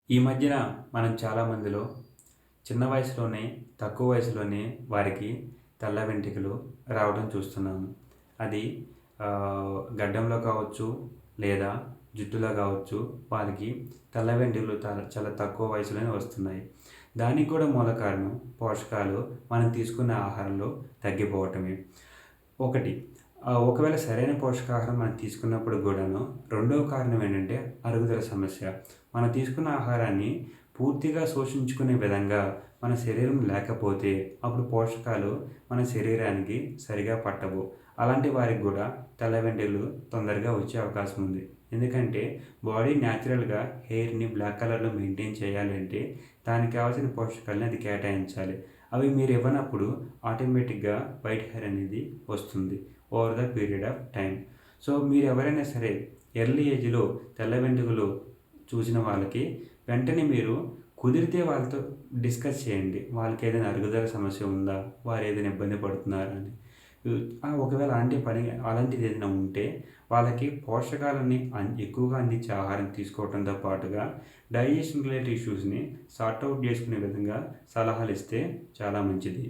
ఈ మధ్యన మనం చాలా మందిలో చిన్న వయసులోనే, తక్కువ వయసులోనే వారికి తెల్ల వెంట్రుకలు రావడం చూస్తున్నాము. అది గడ్డంలో కావచ్చు, లేదా జుట్టులో కావచ్చు, వారికి తెల్ల వెంట్రుకలు చాలా తక్కువ వయసులోనే వస్తున్నాయి. దానికి కూడా మూల కారణం పోషకాలు మనం తీసుకున్న ఆహారంలో తగ్గిపోవటమే. ఒకటి ఒకవేళ సరైన పోషకాహారం మనం తీసుకున్నప్పుడు కూడాను రెండవ కారణం ఏంటంటే అరుగుదల సమస్య. మనం తీసుకున్న ఆహారాన్ని పూర్తిగా శోషించుకునే విధంగా మన శరీరం లేకపోతే అప్పుడు పోషకాలు మన శరీరానికి సరిగా పట్టవు. అలాంటి వారికి కూడా తెల్ల వెంట్రుకలు తొందరగా వచ్చే అవకాశం ఉంది. ఎందుకంటే బాడీ న్యాచురల్‌గా హెయిర్‌ని బ్లాక్ కలర్‌లో మెయింటైన్ చేయాలి అంటే దానికి కావాల్సిన పోషకాలని అది కేటాయించాలి. అవి మీరు ఇవ్వనప్పుడు ఆటోమేటిక్‌గా వైట్ హెయిర్ అనేది వస్తుంది over the period of time. So మీరు ఎవరైనా సరే ఎర్లీ ఏజ్‌లో తెల్ల వెంట్రుకలు చూసిన వాళ్ళకి వెంటనే మీరు కుదిరితే వాళ్ళతో డిస్కస్ చేయండి. వాళ్ళకి ఏదైనా అరుగుదల సమస్య ఉందా? వారు ఏదైనా ఇబ్బంది పడుతున్నారా అని. ఒకవేళ అలాంటిది ఏదైనా ఉంటే వాళ్ళకి పోషకాలని ఎక్కువగా అందించే ఆహారం తీసుకోవడంతో పాటుగా డైజెషన్ రిలేటెడ్ ఇష్యూస్‌ని సార్ట్ ఔట్ చేసుకునే విధంగా సలహాలు ఇస్తే చాలా మంచిది.